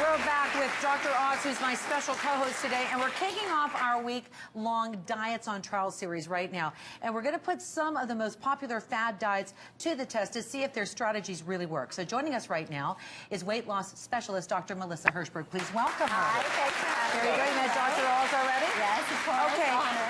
We're back with Dr. Oz, who's my special co-host today, and we're kicking off our week-long Diets on Trial series right now. And we're going to put some of the most popular fad diets to the test to see if their strategies really work. So joining us right now is weight loss specialist Dr. Melissa Hirschberg. Please welcome her. Hi, thanks for having me. Very good. You met Dr. Oz already? Yes, of course. Okay. Honor.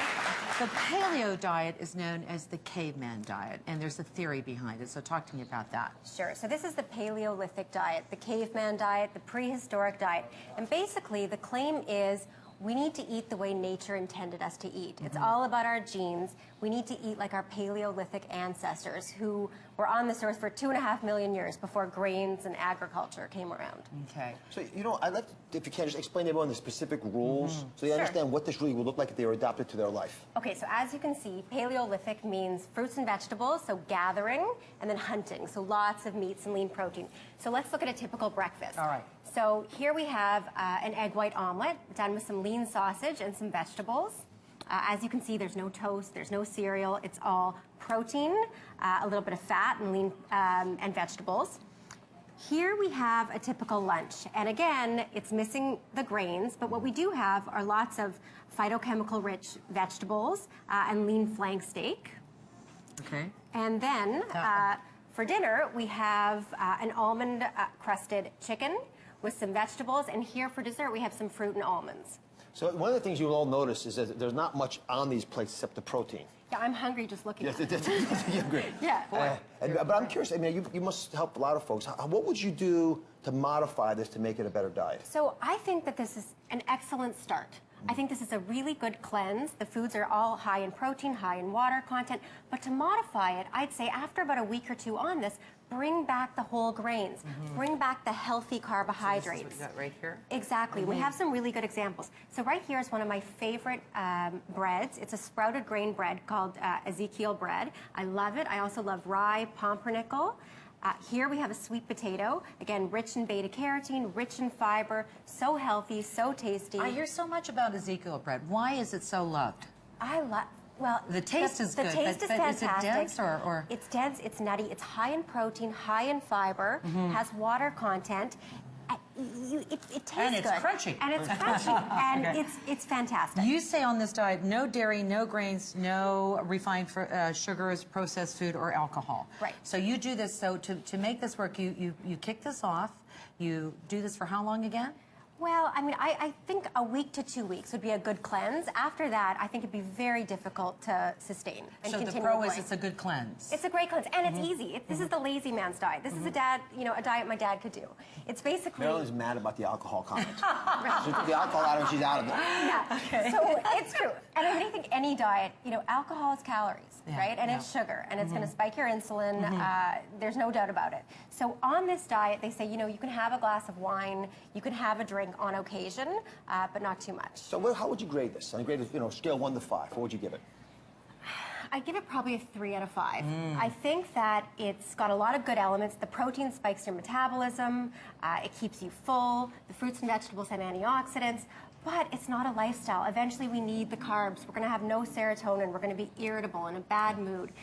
The paleo diet is known as the caveman diet, and there's a theory behind it. So talk to me about that. Sure. So this is the Paleolithic diet, the caveman diet, the prehistoric diet. And basically, the claim is we need to eat the way nature intended us to eat. It's all about our genes. We need to eat like our Paleolithic ancestors who were on this earth for 2.5 million years before grains and agriculture came around. Okay. So, you know, I'd like to, if you can, just explain to everyone the specific rules so they Sure. understand what this really would look like if they were adopted to their life. Okay, so as you can see, Paleolithic means fruits and vegetables, so gathering, and then hunting, so lots of meats and lean protein. So let's look at a typical breakfast. All right. So here we have an egg white omelet done with some lean sausage and some vegetables. As you can see, there's no toast, there's no cereal. It's all protein, a little bit of fat and lean and vegetables. Here we have a typical lunch. And again, it's missing the grains, but what we do have are lots of phytochemical-rich vegetables and lean flank steak. Okay. And then for dinner, we have an almond-crusted chicken with some vegetables. And here for dessert, we have some fruit and almonds. So one of the things you'll all notice is that there's not much on these plates except the protein. Yeah, I'm hungry just looking at it. You're great. Yeah. But I'm curious, I mean, you must help a lot of folks. What would you do to modify this to make it a better diet? So I think that this is an excellent start. I think this is a really good cleanse. The foods are all high in protein, high in water content. But to modify it, I'd say after about a week or two on this, bring back the whole grains. Bring back the healthy carbohydrates. So this is what you got right here? Exactly. We have some really good examples. So right here is one of my favorite breads. It's a sprouted grain bread called Ezekiel bread. I love it. I also love rye, pumpernickel. Here we have a sweet potato, again, rich in beta-carotene, rich in fiber, so healthy, so tasty. I hear so much about Ezekiel bread. Why is it so loved? I love, well... The taste is good, the taste is but fantastic. is it dense or...? It's dense, it's nutty, it's high in protein, high in fiber, has water content. It tastes and it's good. crunchy. And it's crunchy. And Okay. it's fantastic. You say on this diet, no dairy, no grains, no refined sugars, processed food, or alcohol. Right. So you do this, so to make this work, you kick this off. You do this for how long again? Well, I mean, I think a week to 2 weeks would be a good cleanse. After that, I think it'd be very difficult to sustain and so continue the pro going. is it's a good cleanse. It's a great cleanse, and it's easy. This is the lazy man's diet. This is a diet my dad could do. It's basically... Marilyn's mad about the alcohol comment. She took the alcohol out and she's out of it. Yeah, okay. So it's true. And I think any diet, alcohol is calories, right? And it's sugar, and it's going to spike your insulin. There's no doubt about it. So on this diet, they say, you can have a glass of wine, you can have a drink on occasion, but not too much. So how would you grade this? On a grade of, scale 1 to 5, what would you give it? I'd give it probably a 3 out of 5. I think that it's got a lot of good elements. The protein spikes your metabolism. It keeps you full. The fruits and vegetables have antioxidants. But it's not a lifestyle. Eventually, we need the carbs. We're going to have no serotonin. We're going to be irritable, in a bad mood.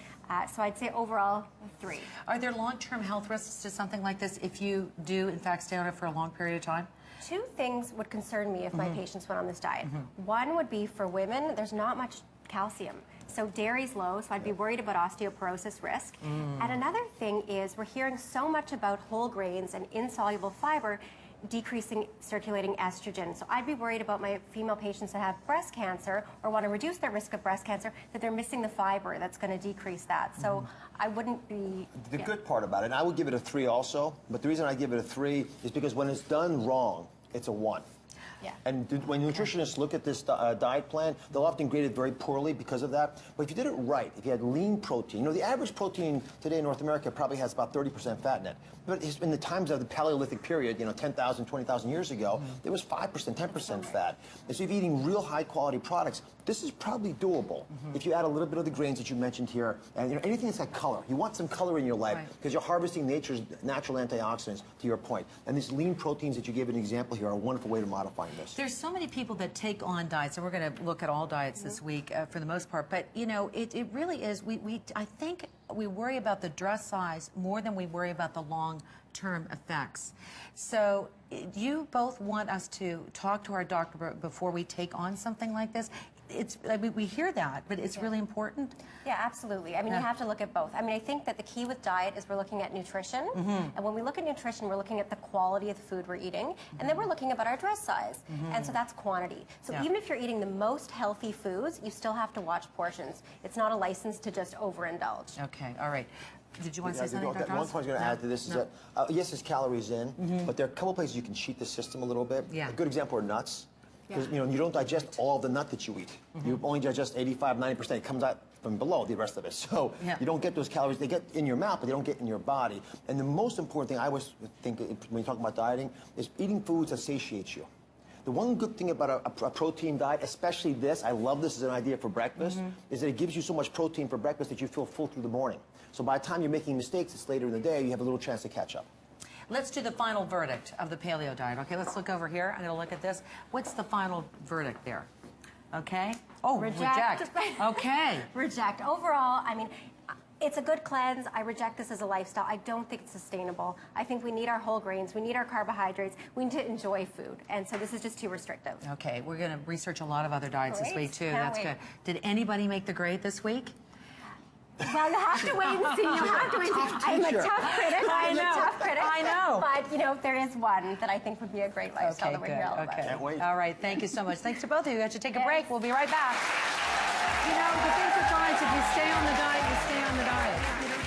So I'd say overall, 3. Are there long-term health risks to something like this if you do, in fact, stay on it for a long period of time? 2 things would concern me if my patients went on this diet. One would be for women, there's not much calcium. So dairy's low, so I'd be worried about osteoporosis risk. And another thing is we're hearing so much about whole grains and insoluble fiber decreasing circulating estrogen. So I'd be worried about my female patients that have breast cancer or want to reduce their risk of breast cancer, that they're missing the fiber that's going to decrease that. So I wouldn't be... The good part about it, and I would give it a 3 also, but the reason I give it a 3 is because when it's done wrong, it's a 1. Yeah. And when nutritionists look at this diet plan, they'll often grade it very poorly because of that. But if you did it right, if you had lean protein, the average protein today in North America probably has about 30% fat in it. But in the times of the Paleolithic period, 10,000, 20,000 years ago, there was 5%, 10% fat. And so if you're eating real high-quality products, this is probably doable if you add a little bit of the grains that you mentioned here, and anything that's got color. You want some color in your life because you're harvesting nature's natural antioxidants, to your point. And these lean proteins that you gave an example here are a wonderful way to modify point of this. There's so many people that take on diets, and we're going to look at all diets this week for the most part. But you know, it really is. I think we worry about the dress size more than we worry about the long-term effects. So you both want us to talk to our doctor before we take on something like this. I mean, we hear that, but it's really important. Yeah, absolutely. I mean, you have to look at both. I mean, I think that the key with diet is we're looking at nutrition. And when we look at nutrition, we're looking at the quality of the food we're eating. And then we're looking about our dress size. And so that's quantity. So even if you're eating the most healthy foods, you still have to watch portions. It's not a license to just overindulge. Okay, all right. Did you want to say something, Dr. One point I was going to add to this is that, yes, there's calories in, but there are a couple places you can cheat the system a little bit. Yeah. A good example are nuts. Because you don't digest all of the nut that you eat. You only digest 85, 90%. It comes out from below the rest of it. So you don't get those calories. They get in your mouth, but they don't get in your body. And the most important thing I always think when you talk about dieting is eating foods that satiate you. The one good thing about a protein diet, especially this, I love this as an idea for breakfast, is that it gives you so much protein for breakfast that you feel full through the morning. So by the time you're making mistakes, it's later in the day, you have a little chance to catch up. Let's do the final verdict of the paleo diet. Okay, let's look over here. I'm going to look at this. What's the final verdict there? Okay. Oh, reject. Okay. Reject. Overall, I mean, it's a good cleanse. I reject this as a lifestyle. I don't think it's sustainable. I think we need our whole grains. We need our carbohydrates. We need to enjoy food. And so this is just too restrictive. Okay, we're going to research a lot of other diets this week, too. Can't That's wait. good. Did anybody make the grade this week? Well, you have to wait and see. You have to wait and see. I'm a tough critic. I'm a tough critic. I know. But, you know, there is one that I think would be a great lifestyle that we're here all about. Can't wait. All right, thank you so much. Thanks to both of you. We have to take a break. We'll be right back. You know, the thing with diets, if you stay on the diet, you stay on the diet.